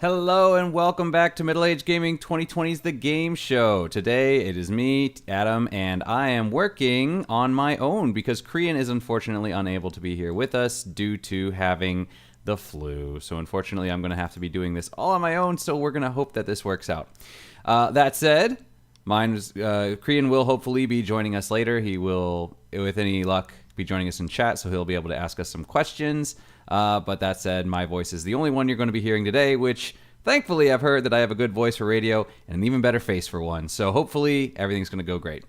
Hello and welcome back to Middle Age Gaming 2020's The Game Show. Today it is me, Adam, and I am working on my own because Korean is unfortunately unable to be here with us due to having the flu. So unfortunately I'm going to have to be doing this all on my own, so we're going to hope that this works out. That said, Korean will hopefully be joining us later. He will, with any luck, be joining us in chat, so he'll be able to ask us some questions. But that said, my voice is the only one you're going to be hearing today, which thankfully I've heard that I have a good voice for radio and an even better face for one. So hopefully everything's going to go great.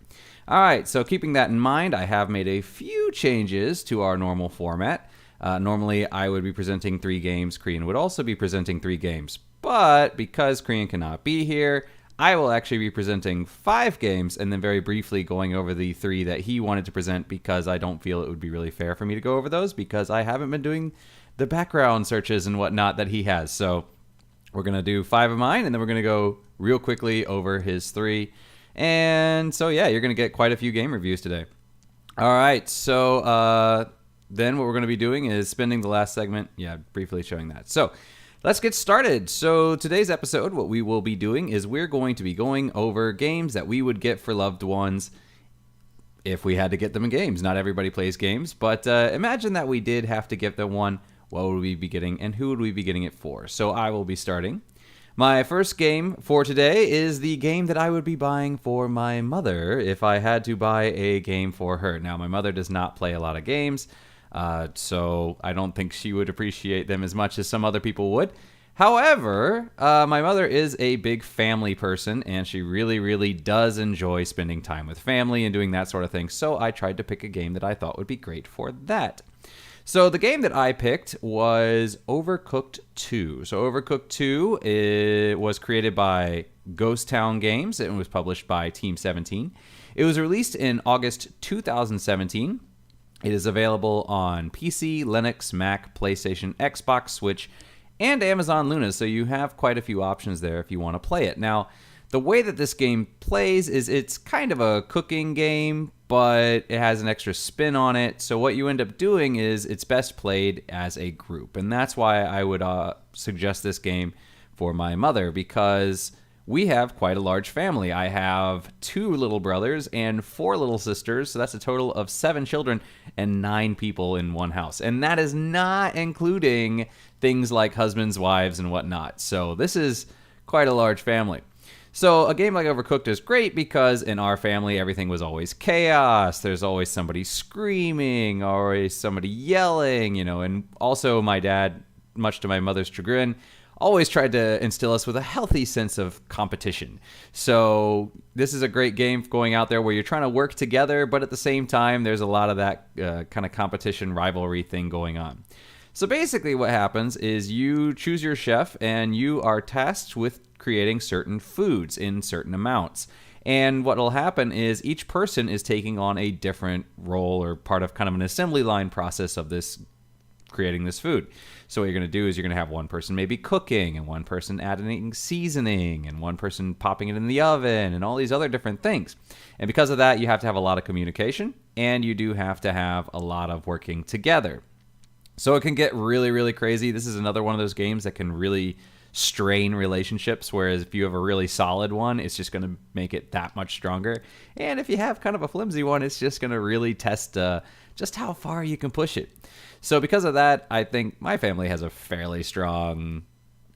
All right, so keeping that in mind, I have made a few changes to our normal format. Normally I would be presenting 3 games. Korean would also be presenting 3 games. But because Korean cannot be here, I will actually be presenting 5 games and then very briefly going over the 3 that he wanted to present because I don't feel it would be really fair for me to go over those because I haven't been doing the background searches and whatnot that he has. So we're going to do 5 of mine and then we're going to go real quickly over his 3. And so, yeah, you're going to get quite a few game reviews today. All right, so then what we're going to be doing is spending the last segment, briefly showing that. So let's get started. So today's episode, what we will be doing is we're going to be going over games that we would get for loved ones if we had to get them in games. Not everybody plays games, but imagine that we did have to get them one. What would we be getting and who would we be getting it for? So I will be starting. My first game for today is the game that I would be buying for my mother if I had to buy a game for her. Now, my mother does not play a lot of games. So I don't think she would appreciate them as much as some other people would. However, my mother is a big family person, and she really, really does enjoy spending time with family and doing that sort of thing. So I tried to pick a game that I thought would be great for that. So the game that I picked was Overcooked 2. So Overcooked 2 was created by Ghost Town Games. It was published by Team 17. It was released in August 2017. It is available on PC, Linux, Mac, PlayStation, Xbox, Switch, and Amazon Luna, so you have quite a few options there if you want to play it. Now, the way that this game plays is it's kind of a cooking game, but it has an extra spin on it, so what you end up doing is it's best played as a group, and that's why I would suggest this game for my mother, because we have quite a large family. I have 2 little brothers and 4 little sisters, so that's a total of 7 children and 9 people in one house. And that is not including things like husbands, wives, and whatnot. So this is quite a large family. So a game like Overcooked is great because in our family, everything was always chaos. There's always somebody screaming, always somebody yelling, and also my dad, much to my mother's chagrin, always tried to instill us with a healthy sense of competition. So this is a great game going out there where you're trying to work together, but at the same time, there's a lot of that kind of competition rivalry thing going on. So basically what happens is you choose your chef and you are tasked with creating certain foods in certain amounts. And what will happen is each person is taking on a different role or part of kind of an assembly line process of this creating this food. So what you're going to do is you're going to have one person maybe cooking and one person adding seasoning and one person popping it in the oven and all these other different things. And because of that, you have to have a lot of communication and you do have to have a lot of working together. So it can get really, really crazy. This is another one of those games that can really strain relationships, whereas if you have a really solid one, it's just going to make it that much stronger. And if you have kind of a flimsy one, it's just going to really test just how far you can push it. So because of that, I think my family has a fairly strong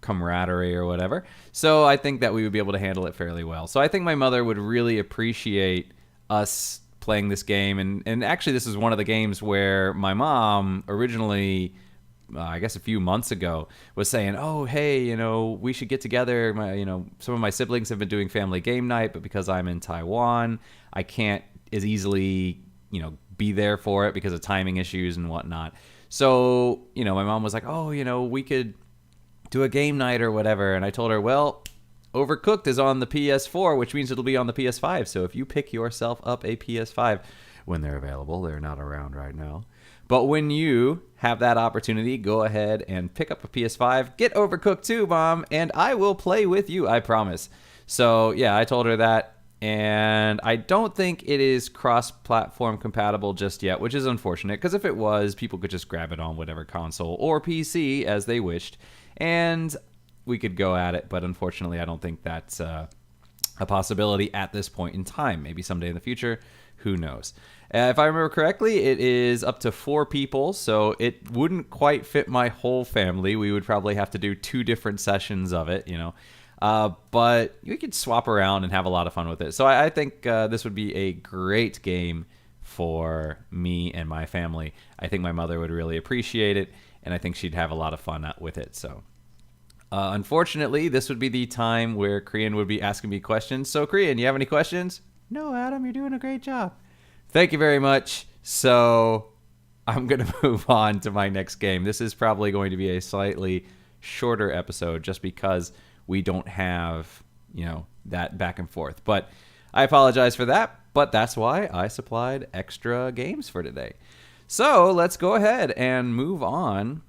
camaraderie or whatever. So I think that we would be able to handle it fairly well. So I think my mother would really appreciate us playing this game. And actually, this is one of the games where my mom originally, I guess a few months ago, was saying, oh, hey, we should get together. Some of my siblings have been doing family game night, but because I'm in Taiwan, I can't as easily, be there for it because of timing issues and whatnot. So, my mom was like, oh, we could do a game night or whatever. And I told her, well, Overcooked is on the PS4, which means it'll be on the PS5. So if you pick yourself up a PS5, when they're available, they're not around right now. But when you have that opportunity, go ahead and pick up a PS5, get Overcooked 2, Mom, and I will play with you, I promise. So, yeah, I told her that. And I don't think it is cross-platform compatible just yet, which is unfortunate, because if it was, people could just grab it on whatever console or PC as they wished. And we could go at it, but unfortunately, I don't think that's a possibility at this point in time. Maybe someday in the future, who knows? If I remember correctly, it is up to 4 people, so it wouldn't quite fit my whole family. We would probably have to do 2 different sessions of it, but you could swap around and have a lot of fun with it. So I think this would be a great game for me and my family. I think my mother would really appreciate it, and I think she'd have a lot of fun with it. So unfortunately, this would be the time where Krian would be asking me questions. So Krian, you have any questions? No, Adam, you're doing a great job. Thank you very much. So I'm going to move on to my next game. This is probably going to be a slightly shorter episode just because we don't have, that back and forth. But I apologize for that, but that's why I supplied extra games for today. So let's go ahead and move on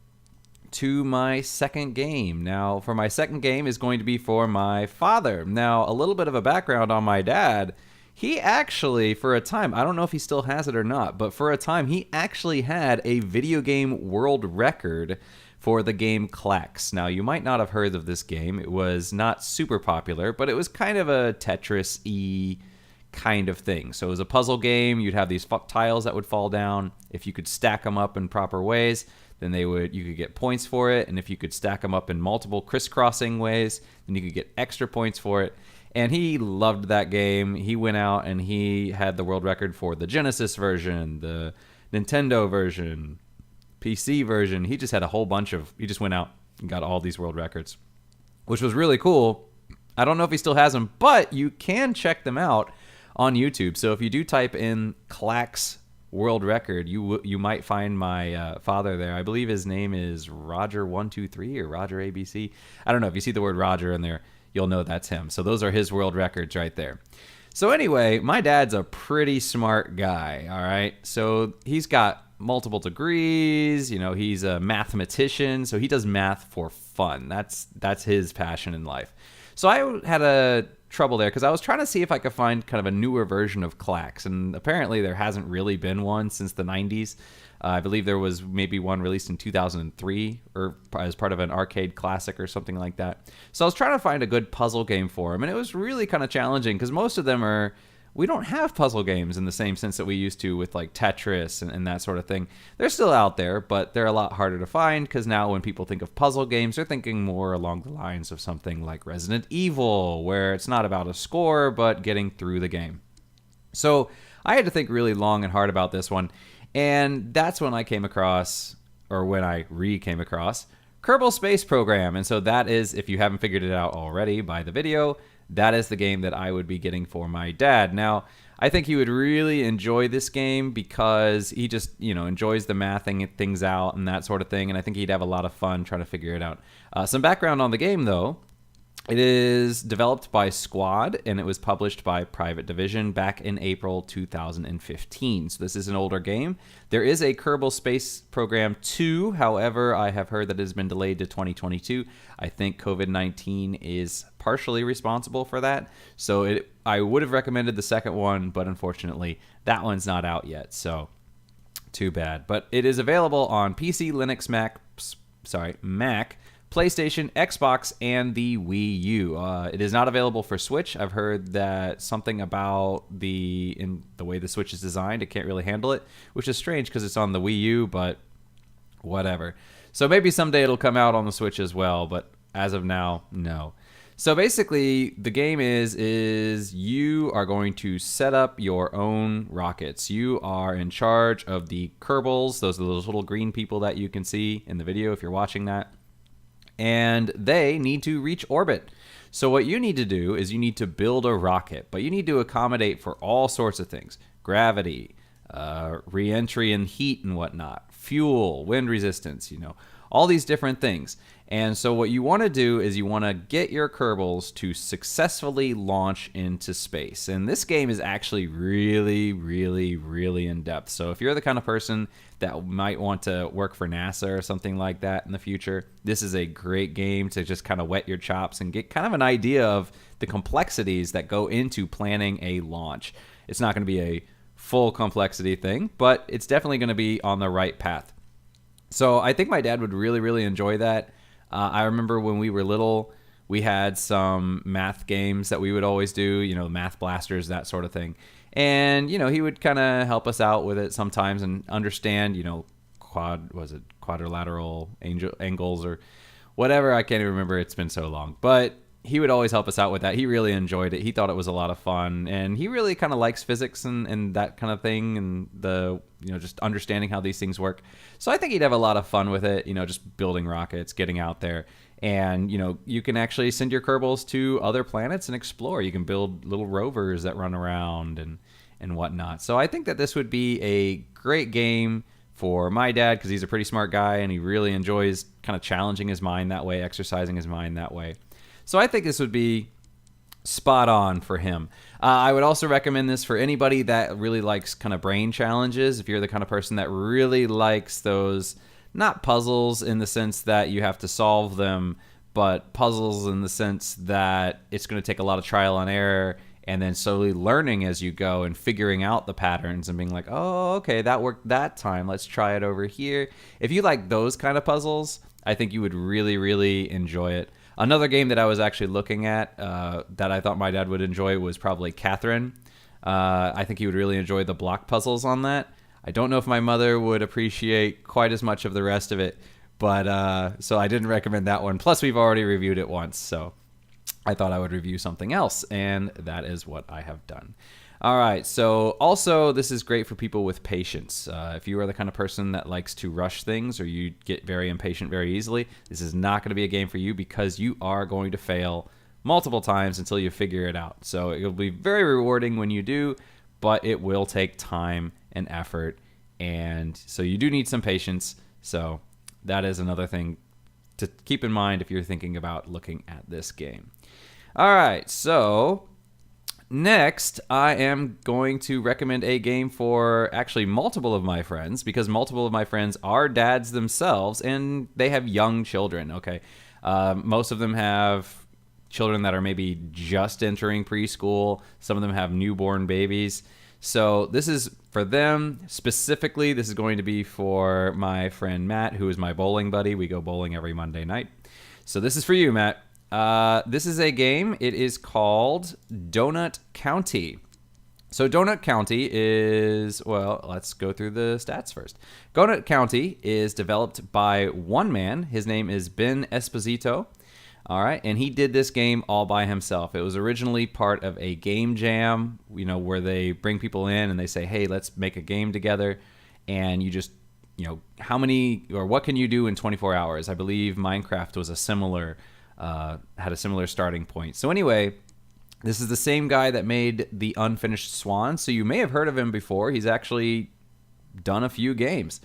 to my second game. Now, for my second game is going to be for my father. Now, a little bit of a background on my dad. He actually, for a time, I don't know if he still has it or not, but for a time, he actually had a video game world record for the game Clax. Now, you might not have heard of this game. It was not super popular, but it was kind of a Tetris-y kind of thing. So it was a puzzle game. You'd have these tiles that would fall down. If you could stack them up in proper ways, then you could get points for it. And if you could stack them up in multiple crisscrossing ways, then you could get extra points for it. And he loved that game. He went out and he had the world record for the Genesis version, the Nintendo version, PC version. He just had a whole bunch he just went out and got all these world records, which was really cool. I don't know if he still has them, but you can check them out on YouTube. So if you do type in Clax world record, you might find my father there. I believe his name is Roger123 or Roger ABC. I don't know. If you see the word Roger in there, you'll know that's him. So those are his world records right there. So anyway, my dad's a pretty smart guy, all right? So he's got multiple degrees, he's a mathematician, so he does math for fun. That's his passion in life. So I had a trouble there because I was trying to see if I could find kind of a newer version of Clax, and apparently there hasn't really been one since the 90s. I believe there was maybe one released in 2003 or as part of an arcade classic or something like that. So I was trying to find a good puzzle game for him, and it was really kind of challenging because most of them we don't have puzzle games in the same sense that we used to with like Tetris and that sort of thing. They're still out there, but they're a lot harder to find because now when people think of puzzle games, they're thinking more along the lines of something like Resident Evil, where it's not about a score, but getting through the game. So I had to think really long and hard about this one. And that's when I came across, or when I came across, Kerbal Space Program. And so that is, if you haven't figured it out already by the video, that is the game that I would be getting for my dad. Now, I think he would really enjoy this game because he just, enjoys the mathing things out and that sort of thing. And I think he'd have a lot of fun trying to figure it out. Some background on the game, though. It is developed by Squad, and it was published by Private Division back in April 2015. So this is an older game. There is a Kerbal Space Program 2. However, I have heard that it has been delayed to 2022. I think COVID-19 is partially responsible for that. So I would have recommended the second one, but unfortunately, that one's not out yet. So too bad. But it is available on PC, Linux, Mac, PlayStation, Xbox, and the Wii U. It is not available for Switch. I've heard that something about in the way the Switch is designed, it can't really handle it, which is strange because it's on the Wii U, but whatever. So maybe someday it'll come out on the Switch as well, but as of now, no. So basically, the game is you are going to set up your own rockets. You are in charge of the Kerbals. Those are those little green people that you can see in the video if you're watching that. And they need to reach orbit. So what you need to do is you need to build a rocket, but you need to accommodate for all sorts of things. Gravity, re-entry and heat and whatnot, fuel, wind resistance, all these different things. And so what you want to do is you want to get your Kerbals to successfully launch into space. And this game is actually really, really, really in-depth. So if you're the kind of person that might want to work for NASA or something like that in the future, this is a great game to just kind of whet your chops and get kind of an idea of the complexities that go into planning a launch. It's not going to be a full complexity thing, but it's definitely going to be on the right path. So I think my dad would really, really enjoy that. I remember when we were little, we had some math games that we would always do, math blasters, that sort of thing. And, he would kind of help us out with it sometimes and understand, quadrilateral angles or whatever. I can't even remember. It's been so long. But he would always help us out with that. He really enjoyed it. He thought it was a lot of fun. And he really kind of likes physics and that kind of thing and the, just understanding how these things work. So I think he'd have a lot of fun with it, just building rockets, getting out there. And, you can actually send your Kerbals to other planets and explore. You can build little rovers that run around and whatnot. So I think that this would be a great game for my dad because he's a pretty smart guy and he really enjoys kind of challenging his mind that way, exercising his mind that way. So I think this would be spot on for him. I would also recommend this for anybody that really likes kind of brain challenges. If you're the kind of person that really likes those, not puzzles in the sense that you have to solve them, but puzzles in the sense that it's going to take a lot of trial and error and then slowly learning as you go and figuring out the patterns and being like, oh, okay, that worked that time. Let's try it over here. If you like those kind of puzzles, I think you would really, really enjoy it. Another game that I was actually looking at that I thought my dad would enjoy was probably Catherine. I think he would really enjoy the block puzzles on that. I don't know if my mother would appreciate quite as much of the rest of it, but so I didn't recommend that one. Plus, we've already reviewed it once, so I thought I would review something else, and that is what I have done. All right, so also this is great for people with patience. If you are the kind of person that likes to rush things or you get very impatient very easily, this is not going to be a game for you because you are going to fail multiple times until you figure it out. So it'll be very rewarding when you do, but it will take time and effort, and so you do need some patience. So that is another thing to keep in mind if you're thinking about looking at this game. All right, so next, I am going to recommend a game for actually multiple of my friends because multiple of my friends are dads themselves and they have young children, okay? Most of them have children that are maybe just entering preschool. Some of them have newborn babies. So this is for them specifically. This is going to be for my friend Matt, who is my bowling buddy. We go bowling every Monday night. So this is for you, Matt. This is a game. It is called Donut County. So Donut County is, well, let's go through the stats first. Donut County is developed by one man. His name is Ben Esposito. All right, and he did this game all by himself. It was originally part of a game jam, where they bring people in and they say, hey, let's make a game together. And you just, how many or what can you do in 24 hours? I believe Minecraft was had a similar starting point. So anyway, this is the same guy that made the Unfinished Swan. So you may have heard of him before. He's actually done a few games.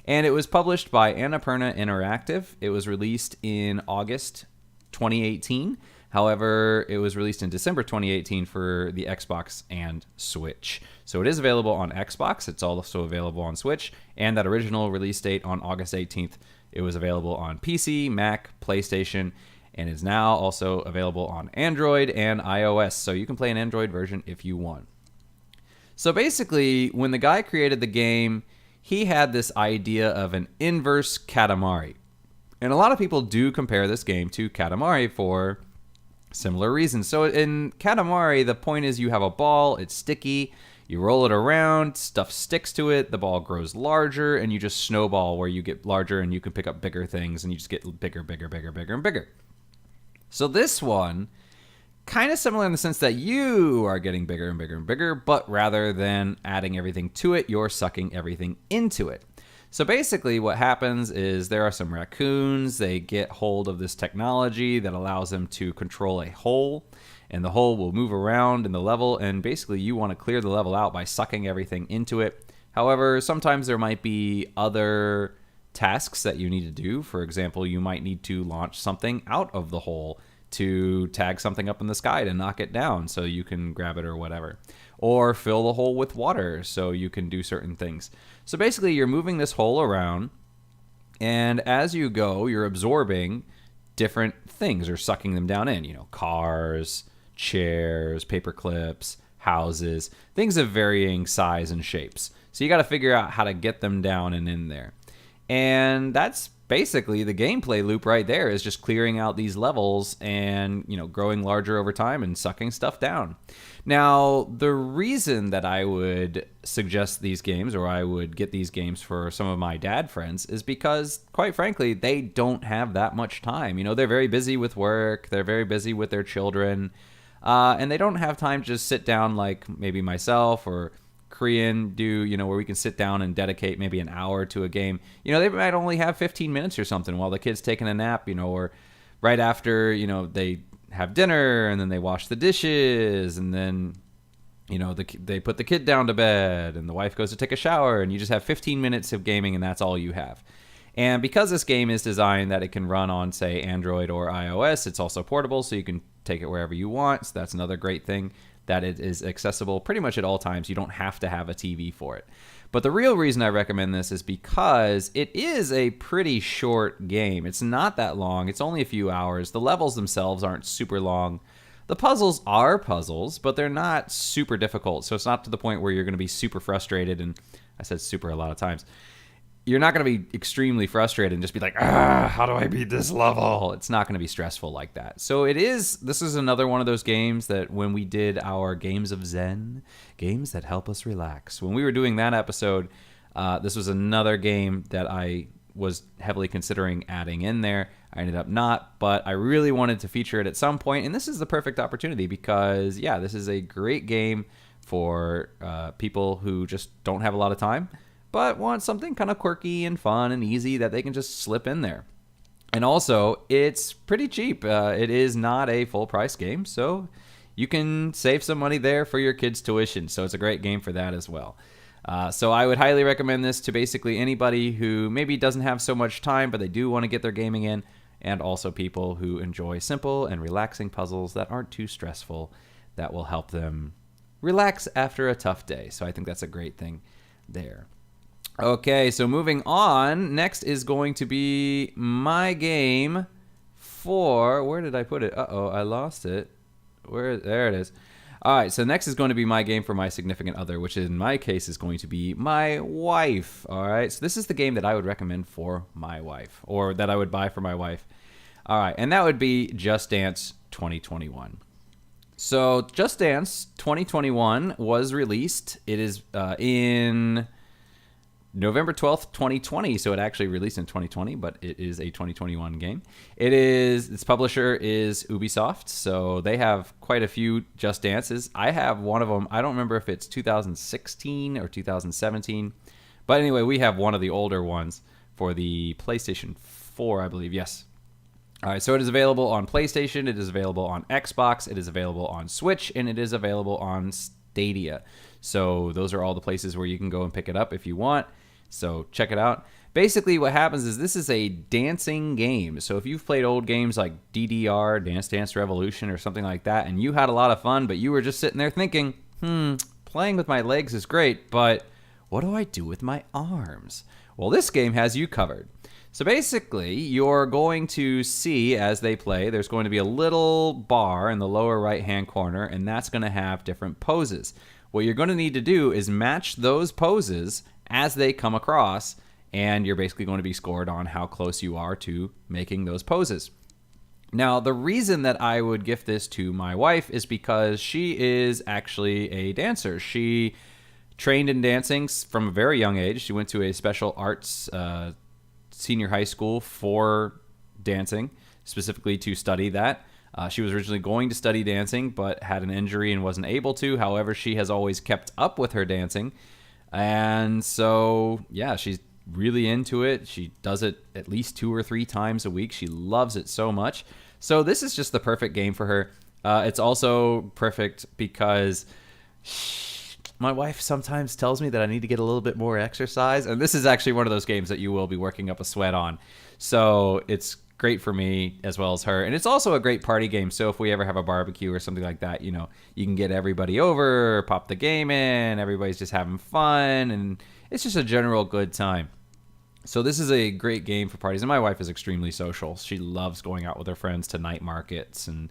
And it was published by Annapurna Interactive. It was released in August 2018. However, it was released in December 2018 for the Xbox and Switch. So it is available on Xbox. It's also available on Switch. And that original release date on August 18th, it was available on PC, Mac, PlayStation, and is now also available on Android and iOS. So you can play an Android version if you want. So basically, when the guy created the game, he had this idea of an inverse Katamari. And a lot of people do compare this game to Katamari for similar reasons. So in Katamari, the point is you have a ball, it's sticky, you roll it around, stuff sticks to it, the ball grows larger, and you just snowball where you get larger and you can pick up bigger things and you just get bigger, bigger, bigger, bigger, and bigger. So this one, kind of similar in the sense that you are getting bigger and bigger and bigger, but rather than adding everything to it, you're sucking everything into it. So basically what happens is there are some raccoons. They get hold of this technology that allows them to control a hole, and the hole will move around in the level, and basically you want to clear the level out by sucking everything into it. However, sometimes there might be other tasks that you need to do. For example, you might need to launch something out of the hole to tag something up in the sky to knock it down so you can grab it or whatever. Or fill the hole with water so you can do certain things. So basically, you're moving this hole around, and as you go, you're absorbing different things or sucking them down in. Cars, chairs, paper clips, houses, things of varying size and shapes. So you got to figure out how to get them down and in there. And that's basically the gameplay loop right there is just clearing out these levels and, growing larger over time and sucking stuff down. Now, the reason that I would suggest these games, or I would get these games for some of my dad friends, is because, quite frankly, they don't have that much time. They're very busy with work, they're very busy with their children, and they don't have time to just sit down like maybe myself or Korean do, where we can sit down and dedicate maybe an hour to a game. They might only have 15 minutes or something while the kid's taking a nap, or right after, they have dinner and then they wash the dishes and then, they put the kid down to bed and the wife goes to take a shower and you just have 15 minutes of gaming and that's all you have. And because this game is designed that it can run on, say, Android or iOS, it's also portable, so you can take it wherever you want. So that's another great thing, that it is accessible pretty much at all times. You don't have to have a TV for it. But the real reason I recommend this is because it is a pretty short game. It's not that long. It's only a few hours. The levels themselves aren't super long. The puzzles are puzzles, but they're not super difficult. So it's not to the point where you're going to be super frustrated. And I said super a lot of times. You're not going to be extremely frustrated and just be like, how do I beat this level? It's not going to be stressful like that. So this is another one of those games that when we did our Games of Zen, games that help us relax, when we were doing that episode, this was another game that I was heavily considering adding in there. I ended up not, but I really wanted to feature it at some point, and this is the perfect opportunity because, this is a great game for people who just don't have a lot of time, but want something kind of quirky and fun and easy that they can just slip in there. And also, it's pretty cheap. It is not a full-price game, so you can save some money there for your kids' tuition. So it's a great game for that as well. So I would highly recommend this to basically anybody who maybe doesn't have so much time, but they do want to get their gaming in, and also people who enjoy simple and relaxing puzzles that aren't too stressful, that will help them relax after a tough day. So I think that's a great thing there. Okay, so moving on, next is going to be my game for, where did I put it? Uh-oh, I lost it. There it is. All right, so next is going to be my game for my significant other, which in my case is going to be my wife. All right, so this is the game that I would recommend for my wife, or that I would buy for my wife. All right, and that would be Just Dance 2021. So Just Dance 2021 was released. It is in November 12th, 2020, so it actually released in 2020, but it is a 2021 game. Its publisher is Ubisoft, so they have quite a few Just Dances. I have one of them. I don't remember if it's 2016 or 2017, but anyway, we have one of the older ones for the PlayStation 4, I believe. Yes. All right, so it is available on PlayStation, it is available on Xbox, it is available on Switch, and it is available on Stadia. So those are all the places where you can go and pick it up if you want. So check it out. Basically what happens is this is a dancing game. So if you've played old games like DDR, Dance Dance Revolution, or something like that, and you had a lot of fun, but you were just sitting there thinking, playing with my legs is great, but what do I do with my arms? Well, this game has you covered. So basically, you're going to see as they play, there's going to be a little bar in the lower right-hand corner, and that's going to have different poses. What you're going to need to do is match those poses as they come across, and you're basically going to be scored on how close you are to making those poses. Now, the reason that I would gift this to my wife is because she is actually a dancer. She trained in dancing from a very young age. She went to a special arts senior high school for dancing, specifically to study that. She was originally going to study dancing, but had an injury and wasn't able to. However, she has always kept up with her dancing. And so, yeah, she's really into it. She does it at least 2 or 3 times a week. She loves it so much. So this is just the perfect game for her. It's also perfect because my wife sometimes tells me that I need to get a little bit more exercise. And this is actually one of those games that you will be working up a sweat on. So it's great for me as well as her. And it's also a great party game. So if we ever have a barbecue or something like that, you know, you can get everybody over, pop the game in, everybody's just having fun, and it's just a general good time. So this is a great game for parties. And my wife is extremely social. She loves going out with her friends to night markets and,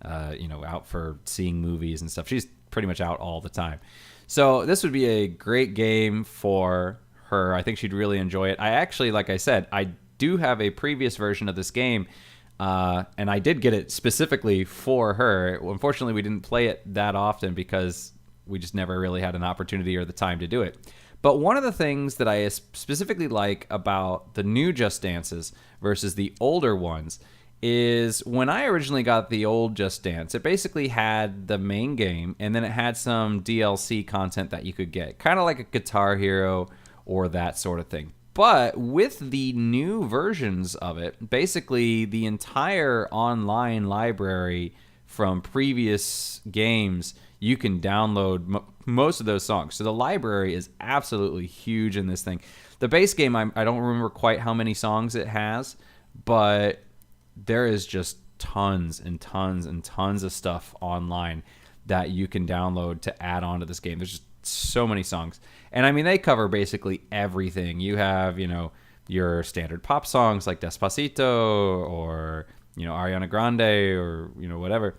out for seeing movies and stuff. She's pretty much out all the time. So this would be a great game for her. I think she'd really enjoy it. I actually, like I said, I do have a previous version of this game, and I did get it specifically for her. Unfortunately, we didn't play it that often because we just never really had an opportunity or the time to do it. But one of the things that I specifically like about the new Just Dances versus the older ones is when I originally got the old Just Dance, it basically had the main game, and then it had some DLC content that you could get, kind of like a Guitar Hero or that sort of thing. But with the new versions of it, basically the entire online library from previous games, you can download most of those songs. So the library is absolutely huge in this thing. The base game, I don't remember quite how many songs it has, but there is just tons and tons and tons of stuff online that you can download to add on to this game. There's just so many songs. And I mean, they cover basically everything. You have, your standard pop songs like Despacito or, Ariana Grande or, whatever.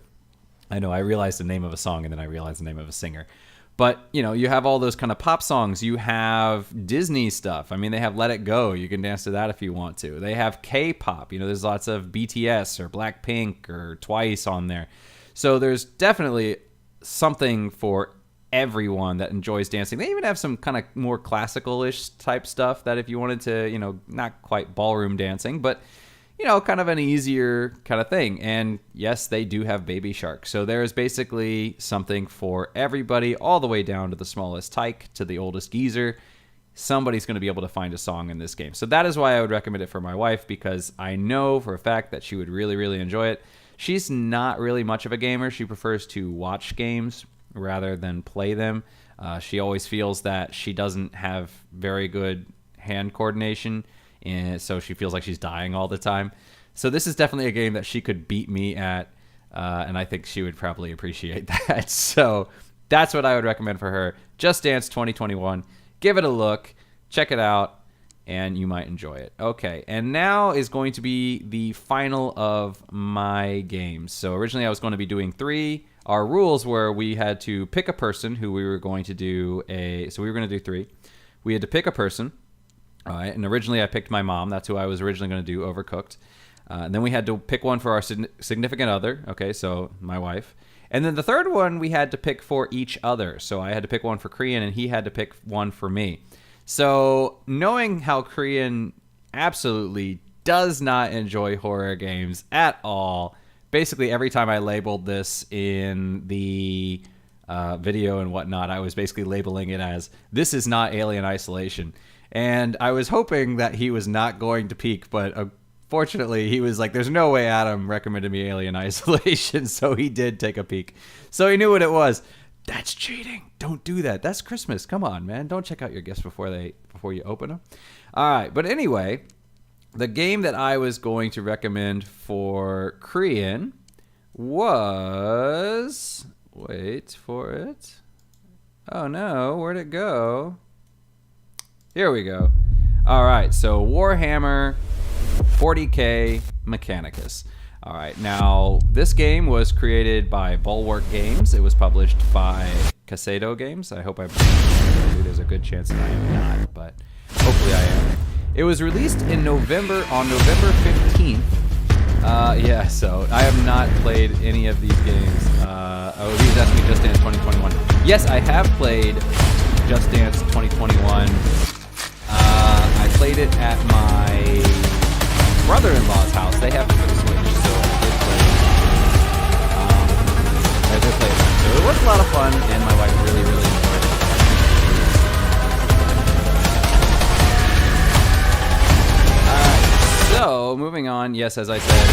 I know I realized the name of a song and then I realized the name of a singer. But, you have all those kind of pop songs. You have Disney stuff. I mean, they have Let It Go. You can dance to that if you want to. They have K-pop. There's lots of BTS or Blackpink or Twice on there. So there's definitely something for everyone that enjoys dancing. They even have some kind of more classical-ish type stuff that if you wanted to, not quite ballroom dancing, but kind of an easier kind of thing. And yes, they do have Baby Shark. So there's basically something for everybody, all the way down to the smallest tyke, to the oldest geezer. Somebody's going to be able to find a song in this game. So that is why I would recommend it for my wife, because I know for a fact that she would really, really enjoy it. She's not really much of a gamer. She prefers to watch games rather than play them. She always feels that she doesn't have very good hand coordination, and so she feels like she's dying all the time. So this is definitely a game that she could beat me at, and I think she would probably appreciate that. So that's what I would recommend for her. Just Dance 2021. Give it a look. Check it out, and you might enjoy it. Okay, and now is going to be the final of my games. So originally I was going to be doing 3. Our rules were we had to pick a person who we were going to do so we were going to do 3. We had to pick a person. All right, and originally I picked my mom. That's who I was originally going to do, Overcooked. And then we had to pick one for our significant other. Okay, so my wife. And then the third one we had to pick for each other. So I had to pick one for Korean, and he had to pick one for me. So knowing how Korean absolutely does not enjoy horror games at all, basically every time I labeled this in the video and whatnot, I was basically labeling it as, this is not Alien Isolation. And I was hoping that he was not going to peek, but fortunately he was like, there's no way Adam recommended me Alien Isolation, so he did take a peek. So he knew what it was. That's cheating. Don't do that. That's Christmas. Come on, man. Don't check out your gifts before you open them. All right, but anyway, the game that I was going to recommend for Korean was... Wait for it. Oh no, where'd it go? Here we go. All right, so Warhammer 40K Mechanicus. All right, now this game was created by Bulwark Games. It was published by Casado Games. I hope I'm pronouncing it correctly. There's a good chance that I am not, but hopefully I am. It was released in November, on November 15th. Yeah, so I have not played any of these games. These asked me Just Dance 2021. Yes, I have played Just Dance 2021. I played it at my brother-in-law's house. They have it for the Switch, so I did play it. So it was a lot of fun, and my wife really, really enjoyed it. So, moving on, yes, as I said,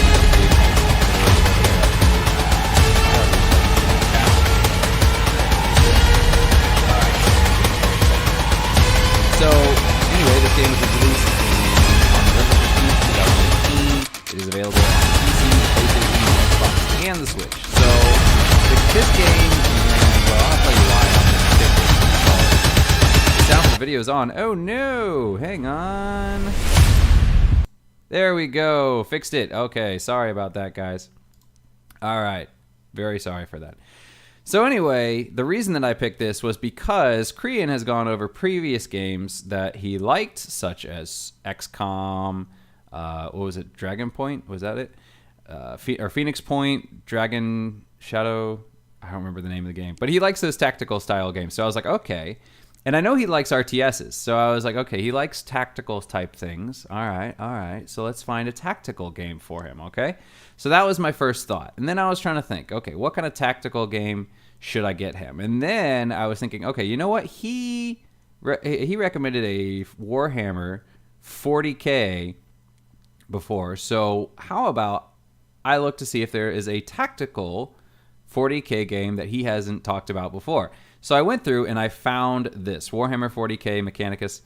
so, anyway, this game was released on November 15th, 2018. It is available on PC, PlayStation, Xbox, and the Switch. So, this game, well, I'll tell you why I'm going to pick this. The sound for the video is on. Oh no! Hang on. There we go. Fixed it. Okay, sorry about that, guys. All right. Very sorry for that. So anyway, the reason that I picked this was because Korean has gone over previous games that he liked, such as XCOM, what was it? Dragon Point? Was that it? Or Phoenix Point, Dragon Shadow. I don't remember the name of the game, but he likes those tactical style games. So I was like, okay. And I know he likes RTSs. So I was like, okay, he likes tactical type things. All right. So let's find a tactical game for him, okay? So that was my first thought. And then I was trying to think, okay, what kind of tactical game should I get him? And then I was thinking, okay, you know what? He recommended a Warhammer 40K before. So how about I look to see if there is a tactical 40K game that he hasn't talked about before. So I went through and I found this Warhammer 40K Mechanicus.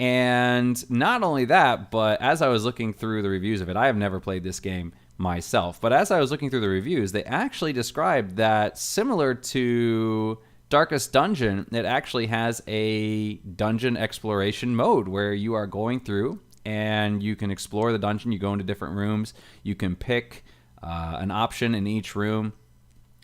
And not only that, but as I was looking through the reviews of it, I have never played this game myself. But as I was looking through the reviews, they actually described that similar to Darkest Dungeon, it actually has a dungeon exploration mode where you are going through and you can explore the dungeon. You go into different rooms. You can pick an option in each room.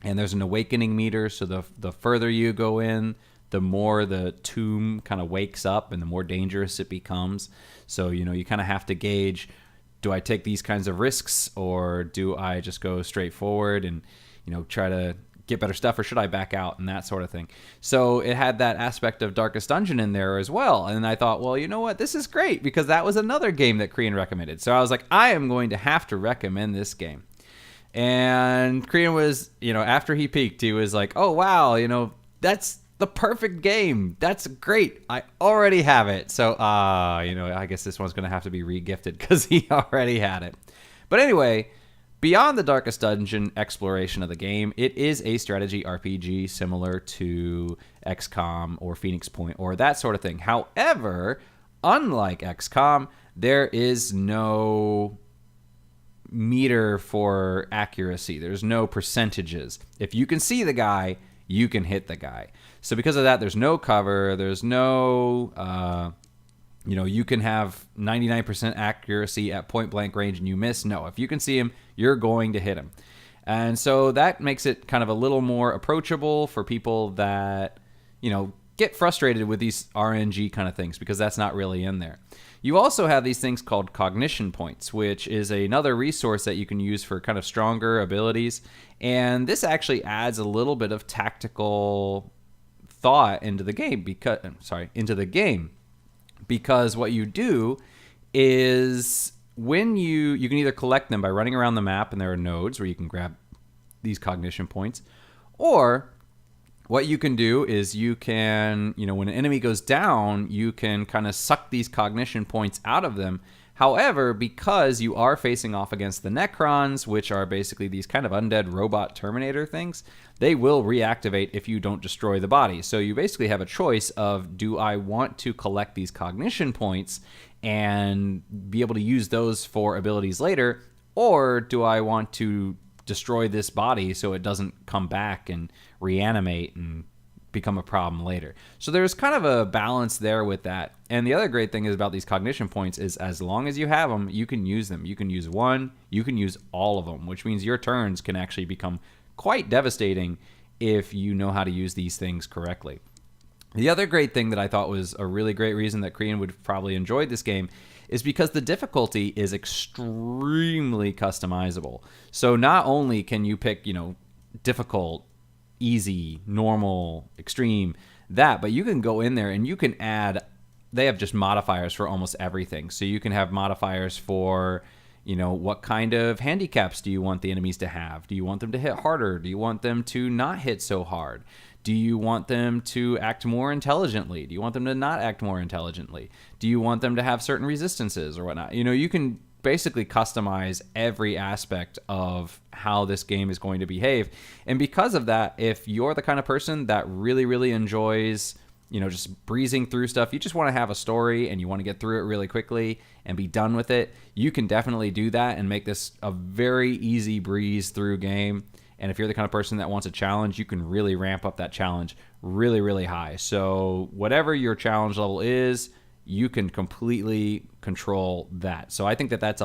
And there's an awakening meter, so the further you go in, the more the tomb kind of wakes up and the more dangerous it becomes. So, you kind of have to gauge, do I take these kinds of risks or do I just go straight forward and, try to get better stuff, or should I back out and that sort of thing. So it had that aspect of Darkest Dungeon in there as well. And I thought, well, you know what? This is great because that was another game that Kriyan recommended. So I was like, I am going to have to recommend this game. And Kriyan was, after he peaked, he was like, oh, wow, that's the perfect game. That's great. I already have it. So, I guess this one's going to have to be re-gifted because he already had it. But anyway, beyond the Darkest Dungeon exploration of the game, it is a strategy RPG similar to XCOM or Phoenix Point or that sort of thing. However, unlike XCOM, there is no meter for accuracy. There's no percentages. If you can see the guy, you can hit the guy. So because of that, there's no cover. There's no, you can have 99% accuracy at point blank range and you miss. No, if you can see him, you're going to hit him. And so that makes it kind of a little more approachable for people that, get frustrated with these RNG kind of things because that's not really in there. You also have these things called cognition points, which is another resource that you can use for kind of stronger abilities. And this actually adds a little bit of tactical thought into the game because what you do is when you can either collect them by running around the map, and there are nodes where you can grab these cognition points, or what you can do is you can, when an enemy goes down, you can kind of suck these cognition points out of them. However, because you are facing off against the Necrons, which are basically these kind of undead robot Terminator things, they will reactivate if you don't destroy the body. So you basically have a choice of, do I want to collect these cognition points and be able to use those for abilities later, or do I want to destroy this body so it doesn't come back and reanimate and become a problem later. So there's kind of a balance there with that. And the other great thing is about these cognition points is as long as you have them, you can use them. You can use one, you can use all of them, which means your turns can actually become quite devastating if you know how to use these things correctly. The other great thing that I thought was a really great reason that Kriyan would probably enjoy this game is because the difficulty is extremely customizable. So not only can you pick, difficult, easy, normal, extreme, but you can go in there and you can add, they have just modifiers for almost everything. So you can have modifiers for, what kind of handicaps do you want the enemies to have? Do you want them to hit harder? Do you want them to not hit so hard? Do you want them to act more intelligently? Do you want them to not act more intelligently? Do you want them to have certain resistances or whatnot? You can basically customize every aspect of how this game is going to behave. And because of that, if you're the kind of person that really, really enjoys, just breezing through stuff, you just want to have a story and you want to get through it really quickly and be done with it, you can definitely do that and make this a very easy breeze through game. And if you're the kind of person that wants a challenge, you can really ramp up that challenge really, really high. So whatever your challenge level is, you can completely control that. So I think that that's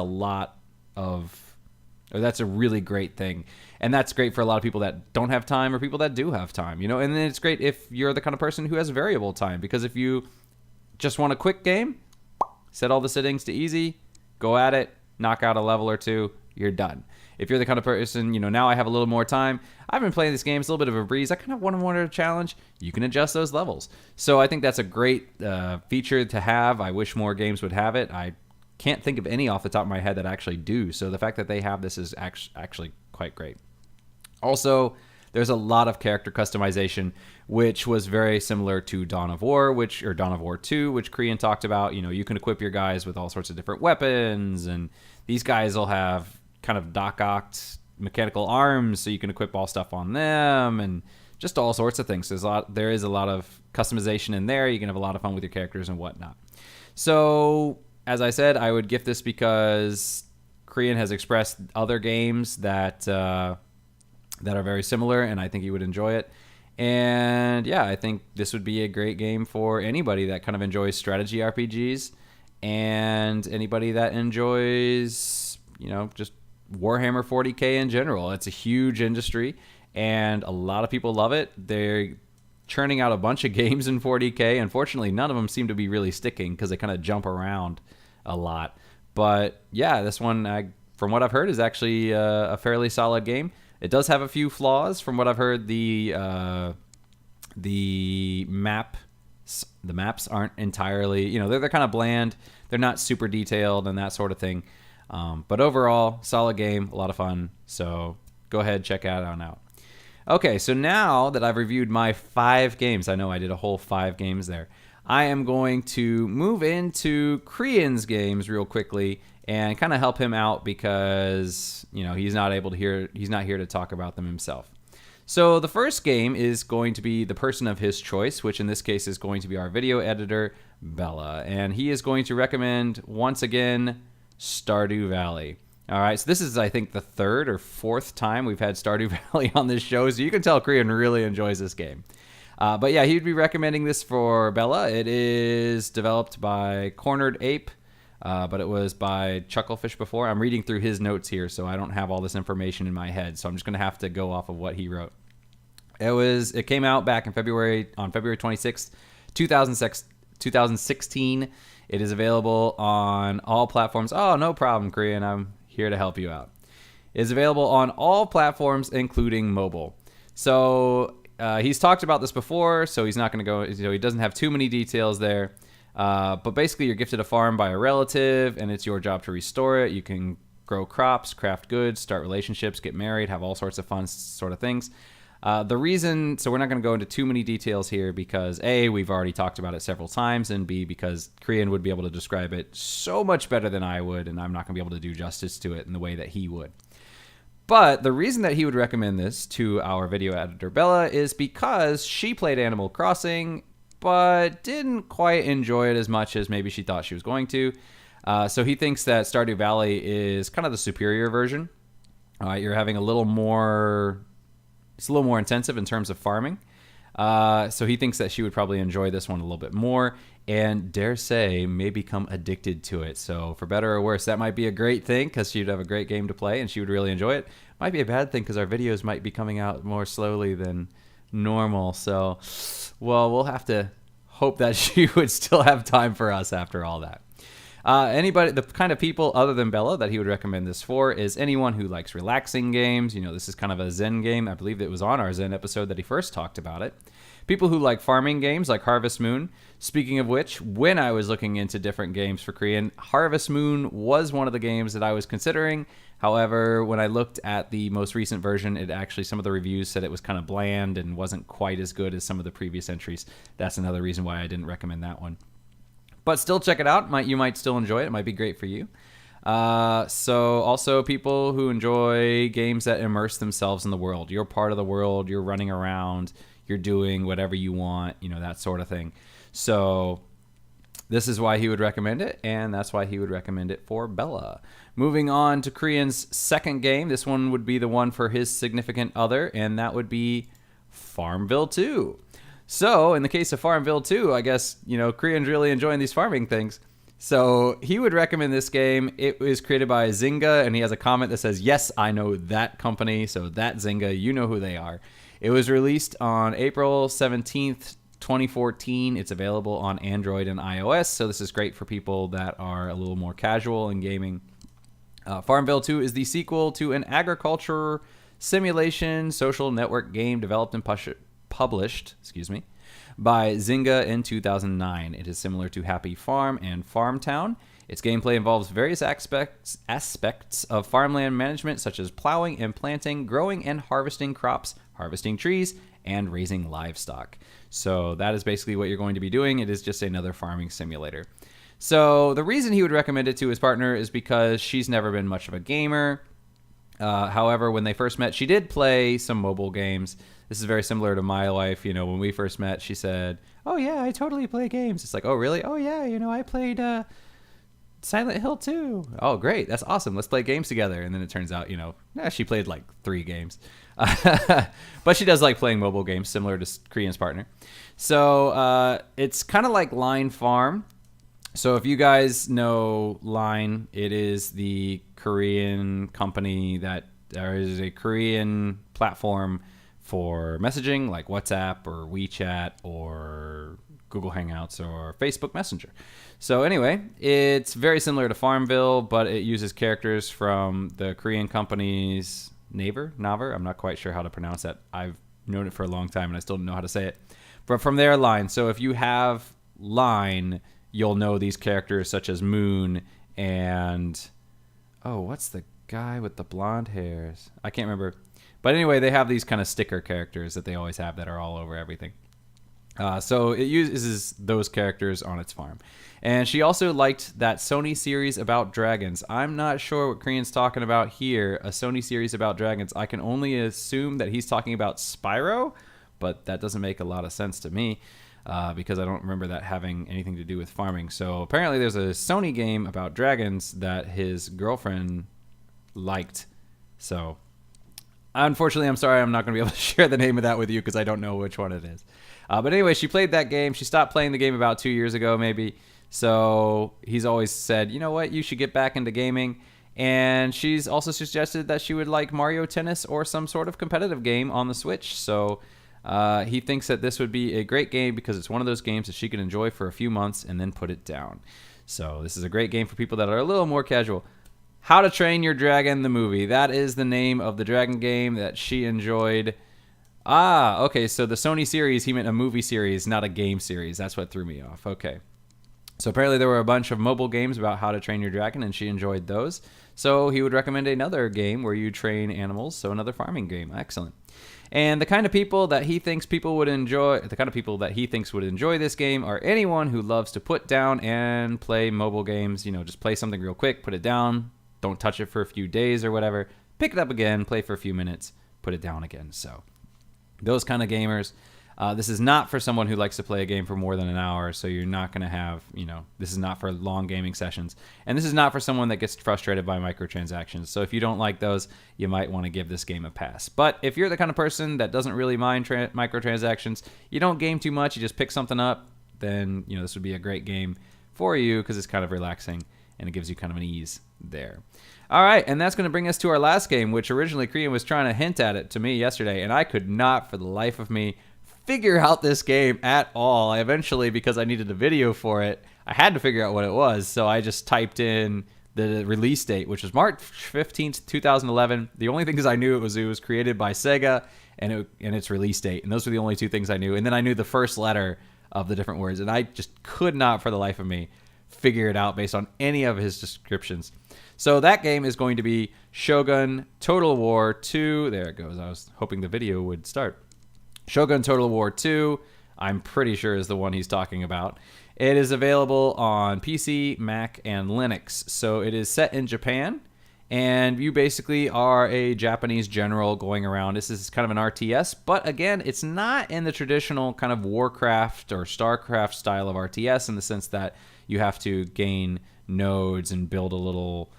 that's a really great thing. And that's great for a lot of people that don't have time or people that do have time, and then it's great if you're the kind of person who has variable time, because if you just want a quick game, set all the settings to easy, go at it, knock out a level or two, you're done. If you're the kind of person, now I have a little more time. I've been playing this game. It's a little bit of a breeze. I kind of want to a challenge. You can adjust those levels. So I think that's a great feature to have. I wish more games would have it. I can't think of any off the top of my head that actually do. So the fact that they have this is actually quite great. Also, there's a lot of character customization, which was very similar to Dawn of War, or Dawn of War 2, which Krian talked about. You can equip your guys with all sorts of different weapons, and these guys will have kind of Doc-Ocked mechanical arms, so you can equip all stuff on them, and just all sorts of things. There is a lot of customization in there. You can have a lot of fun with your characters and whatnot. So, as I said, I would gift this because Krian has expressed other games that are very similar, and I think he would enjoy it. And yeah, I think this would be a great game for anybody that kind of enjoys strategy RPGs, and anybody that enjoys, just Warhammer 40K in general. It's a huge industry, and a lot of people love it. They're churning out a bunch of games in 40K. Unfortunately, none of them seem to be really sticking because they kind of jump around a lot. But yeah, this one, from what I've heard, is actually a fairly solid game. It does have a few flaws. From what I've heard, the maps aren't entirely, they're kind of bland. They're not super detailed and that sort of thing. But overall, solid game, a lot of fun. So go ahead, check it out. Okay, so now that I've reviewed my 5 games, I know I did a whole 5 games there. I am going to move into Krian's games real quickly and kind of help him out because, he's not here to talk about them himself. So the first game is going to be the person of his choice, which in this case is going to be our video editor, Bella. And he is going to recommend, once again, Stardew Valley. All right, so this is, I think, the 3rd or 4th time we've had Stardew Valley on this show, so you can tell Krian really enjoys this game. But yeah, he'd be recommending this for Bella. It is developed by Cornered Ape, but it was by Chucklefish before. I'm reading through his notes here, so I don't have all this information in my head, so I'm just going to have to go off of what he wrote. It came out back on February 26th, 2016. It is available on all platforms. Oh, no problem, Krian. I'm here to help you out. It is available on all platforms, including mobile. So he's talked about this before, so he's not going to go. He doesn't have too many details there. But basically, you're gifted a farm by a relative, and it's your job to restore it. You can grow crops, craft goods, start relationships, get married, have all sorts of fun sort of things. The reason, so we're not going to go into too many details here because A, we've already talked about it several times, and B, because Krian would be able to describe it so much better than I would, and I'm not going to be able to do justice to it in the way that he would. But the reason that he would recommend this to our video editor, Bella, is because she played Animal Crossing, but didn't quite enjoy it as much as maybe she thought she was going to. So he thinks that Stardew Valley is kind of the superior version. You're having a little more... It's a little more intensive in terms of farming. So he thinks that she would probably enjoy this one a little bit more and, dare say, may become addicted to it. So for better or worse, that might be a great thing because she'd have a great game to play and she would really enjoy it. Might be a bad thing because our videos might be coming out more slowly than normal. So, well, we'll have to hope that she would still have time for us after all that. The kind of people other than Bella that he would recommend this for is anyone who likes relaxing games. This is kind of a Zen game. I believe it was on our Zen episode that he first talked about it. People who like farming games like Harvest Moon. Speaking of which, when I was looking into different games for Krian, Harvest Moon was one of the games that I was considering. However, when I looked at the most recent version, some of the reviews said it was kind of bland and wasn't quite as good as some of the previous entries. That's another reason why I didn't recommend that one. But still check it out. You might still enjoy it. It might be great for you. So also people who enjoy games that immerse themselves in the world. You're part of the world. You're running around. You're doing whatever you want, that sort of thing. So this is why he would recommend it, and that's why he would recommend it for Bella. Moving on to Krian's second game. This one would be the one for his significant other, and that would be Farmville 2. So, in the case of Farmville 2, I guess, Krian's really enjoying these farming things. So, he would recommend this game. It was created by Zynga, and he has a comment that says, "Yes, I know that company." So, that Zynga, you know who they are. It was released on April 17th, 2014. It's available on Android and iOS, so this is great for people that are a little more casual in gaming. Farmville 2 is the sequel to an agriculture simulation social network game developed and published by Zynga in 2009. It is similar to Happy Farm and Farmtown. Its gameplay involves various aspects of farmland management, such as plowing and planting, growing and harvesting crops, harvesting trees, and raising livestock. So that is basically what you're going to be doing. It is just another farming simulator. So the reason he would recommend it to his partner is because she's never been much of a gamer. However, when they first met, she did play some mobile games. This is very similar to my life. You know, when we first met, she said, "Oh yeah, I totally play games." It's like, "Oh really? Oh yeah, you know, I played Silent Hill 2. Oh great, that's awesome. Let's play games together." And then it turns out, you know, she played like 3 games. But she does like playing mobile games, similar to Korean's partner. So it's kind of like Line Farm. So if you guys know Line, it is the Korean company that there is a Korean platform for messaging like WhatsApp or WeChat or Google Hangouts or Facebook Messenger. So anyway, it's very similar to Farmville, but it uses characters from the Korean companies Naver. I'm not quite sure how to pronounce that. I've known it for a long time and I still don't know how to say it. But from their Line. So if you have Line, you'll know these characters such as Moon and what's the guy with the blonde hairs? I can't remember. But anyway, they have these kind of sticker characters that they always have that are all over everything. So it uses those characters on its farm. And she also liked that Sony series about dragons. I'm not sure what Korean's talking about here. A Sony series about dragons. I can only assume that he's talking about Spyro, but that doesn't make a lot of sense to me because I don't remember that having anything to do with farming. So apparently there's a Sony game about dragons that his girlfriend liked. So unfortunately, I'm sorry, I'm not going to be able to share the name of that with you because I don't know which one it is. But anyway, she played that game. She stopped playing the game about 2 years ago, maybe. So he's always said, you know what, you should get back into gaming. And she's also suggested that she would like Mario Tennis or some sort of competitive game on the Switch. So he thinks that this would be a great game because it's one of those games that she can enjoy for a few months and then put it down. So this is a great game for people that are a little more casual. How to Train Your Dragon, the movie. That is the name of the dragon game that she enjoyed. Okay, so the Sony series, he meant a movie series, not a game series. That's what threw me off. Okay. So apparently there were a bunch of mobile games about how to train your dragon, and she enjoyed those. So he would recommend another game where you train animals, so another farming game. Excellent. And the kind of people that he thinks would enjoy this game are anyone who loves to put down and play mobile games. You know, just play something real quick, put it down, don't touch it for a few days or whatever, pick it up again, play for a few minutes, put it down again. So those kind of gamers. This is not for someone who likes to play a game for more than an hour, so you're not going to have, this is not for long gaming sessions. And this is not for someone that gets frustrated by microtransactions. So if you don't like those, you might want to give this game a pass. But if you're the kind of person that doesn't really mind microtransactions, you don't game too much, you just pick something up, then, this would be a great game for you because it's kind of relaxing and it gives you kind of an ease there. All right, and that's going to bring us to our last game, which originally Korean was trying to hint at it to me yesterday, and I could not, for the life of me, figure out this game at all. I eventually, because I needed a video for it, I had to figure out what it was, so I just typed in the release date, which was March 15th, 2011. The only things I knew it was created by Sega and its release date, and those were the only two things I knew. And then I knew the first letter of the different words, and I just could not, for the life of me, figure it out based on any of his descriptions. So that game is going to be Shogun Total War 2. There it goes. I was hoping the video would start. Shogun Total War 2, I'm pretty sure is the one he's talking about. It is available on PC, Mac, and Linux. So it is set in Japan, and you basically are a Japanese general going around. This is kind of an RTS, but again, it's not in the traditional kind of Warcraft or StarCraft style of RTS in the sense that you have to gain nodes and build a little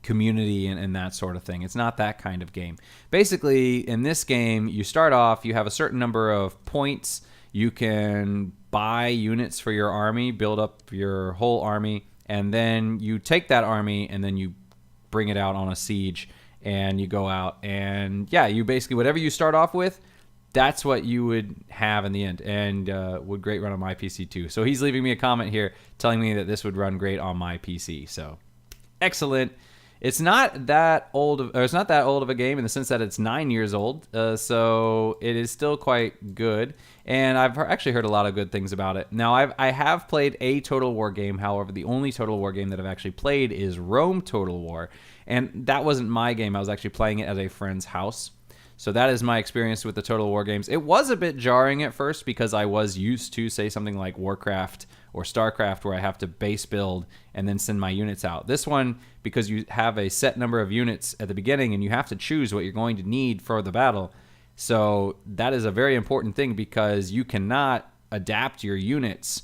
community and that sort of thing. It's not that kind of game. Basically, in this game, you start off, you have a certain number of points. You can buy units for your army, build up your whole army, and then you take that army and then you bring it out on a siege and you go out and you basically, whatever you start off with, that's what you would have in the end, and would great run on my PC too. So he's leaving me a comment here telling me that this would run great on my PC. So excellent. It's not that old of a game in the sense that it's 9 years old, so it is still quite good. And I've actually heard a lot of good things about it. Now, I have played a Total War game. However, the only Total War game that I've actually played is Rome Total War, and that wasn't my game. I was actually playing it at a friend's house. So that is my experience with the Total War games. It was a bit jarring at first because I was used to, say, something like Warcraft or StarCraft where I have to base build and then send my units out. This one, because you have a set number of units at the beginning and you have to choose what you're going to need for the battle. So that is a very important thing because you cannot adapt your units.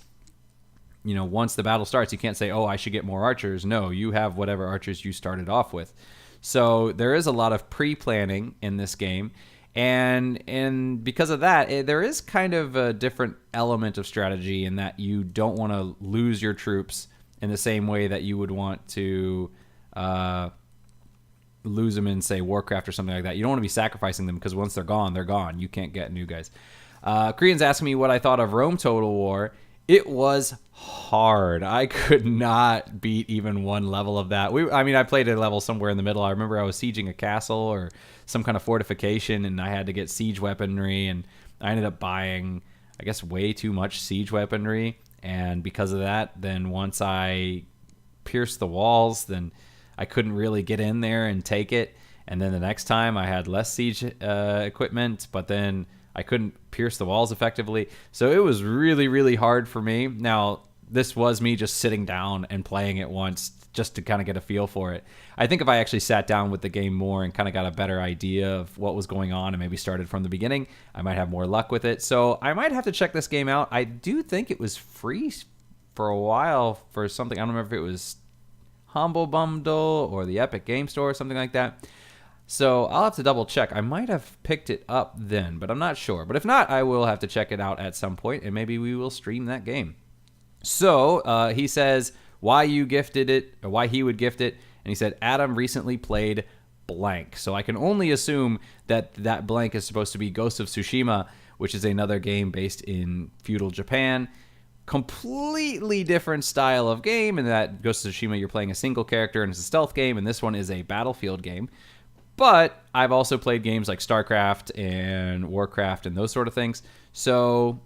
You know, once the battle starts, you can't say, oh, I should get more archers. No, you have whatever archers you started off with. So there is a lot of pre-planning in this game, and because of that, there is kind of a different element of strategy in that you don't want to lose your troops in the same way that you would want to lose them in, say, Warcraft or something like that. You don't want to be sacrificing them because once they're gone, they're gone. You can't get new guys. Korean's asking me what I thought of Rome Total War. It was hard. I could not beat even one level of that. I played a level somewhere in the middle. I remember I was sieging a castle or some kind of fortification, and I had to get siege weaponry, and I ended up buying, I guess, way too much siege weaponry. And because of that, then once I pierced the walls, then I couldn't really get in there and take it. And then the next time I had less siege equipment, but then I couldn't pierce the walls effectively. So it was really, really hard for me. Now, this was me just sitting down and playing it once just to kind of get a feel for it. I think if I actually sat down with the game more and kind of got a better idea of what was going on and maybe started from the beginning, I might have more luck with it. So I might have to check this game out. I do think it was free for a while for something. I don't remember if it was Humble Bundle or the Epic Game Store or something like that. So I'll have to double check. I might have picked it up then, but I'm not sure. But if not, I will have to check it out at some point, and maybe we will stream that game. So he says why you gifted it, or why he would gift it, and he said Adam recently played blank. So I can only assume that that blank is supposed to be Ghost of Tsushima, which is another game based in feudal Japan. Completely different style of game. In that Ghost of Tsushima, you're playing a single character and it's a stealth game, and this one is a battlefield game. But I've also played games like StarCraft and Warcraft and those sort of things. So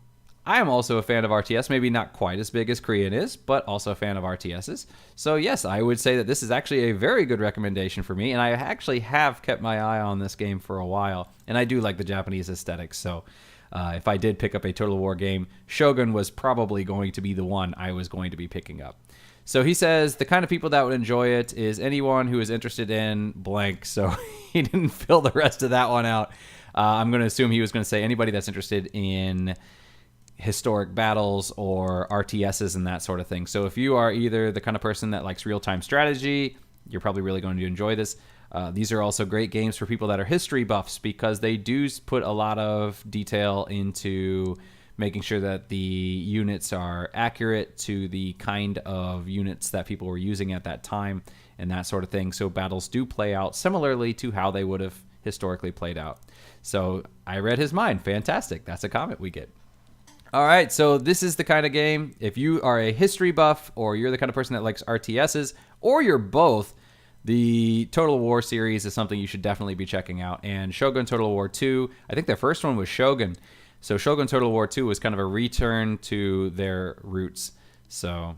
I am also a fan of RTS. Maybe not quite as big as Korean is, but also a fan of RTSs. So yes, I would say that this is actually a very good recommendation for me. And I actually have kept my eye on this game for a while. And I do like the Japanese aesthetics. So if I did pick up a Total War game, Shogun was probably going to be the one I was going to be picking up. So he says the kind of people that would enjoy it is anyone who is interested in blank. So he didn't fill the rest of that one out. I'm going to assume he was going to say anybody that's interested in historic battles or RTSs and that sort of thing. So if you are either the kind of person that likes real-time strategy, you're probably really going to enjoy this. These are also great games for people that are history buffs because they do put a lot of detail into making sure that the units are accurate to the kind of units that people were using at that time and that sort of thing. So battles do play out similarly to how they would have historically played out. So I read his mind. Fantastic. That's a comment we get. All right, so this is the kind of game, if you are a history buff or you're the kind of person that likes RTSs or you're both, the Total War series is something you should definitely be checking out. And Shogun Total War 2, I think their first one was Shogun. So Shogun Total War 2 was kind of a return to their roots. So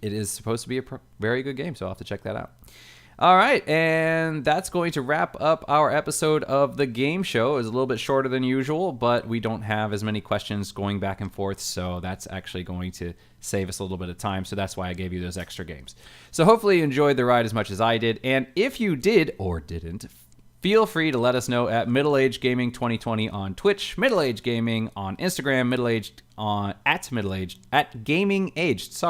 it is supposed to be a very good game, so I'll have to check that out. All right, and that's going to wrap up our episode of the game show. It was a little bit shorter than usual, but we don't have as many questions going back and forth, so that's actually going to save us a little bit of time, so that's why I gave you those extra games. So hopefully you enjoyed the ride as much as I did, and if you did or didn't, feel free to let us know at Middle Age Gaming 2020 on Twitch, Middle Age Gaming on Instagram, at Gaming Aged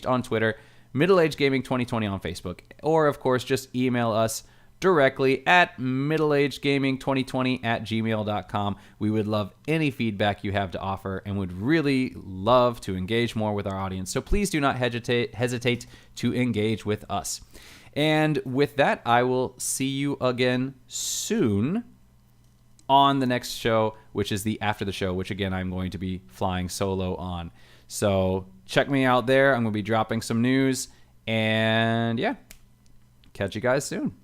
on Twitter, Middle Age Gaming 2020 on Facebook, or of course just email us directly at middleagegaming2020@gmail.com. We would love any feedback you have to offer and would really love to engage more with our audience. So please do not hesitate to engage with us. And with that, I will see you again soon. on the next show, which is the After the Show, which again, I'm going to be flying solo on. So check me out there. I'm going to be dropping some news. And yeah, catch you guys soon.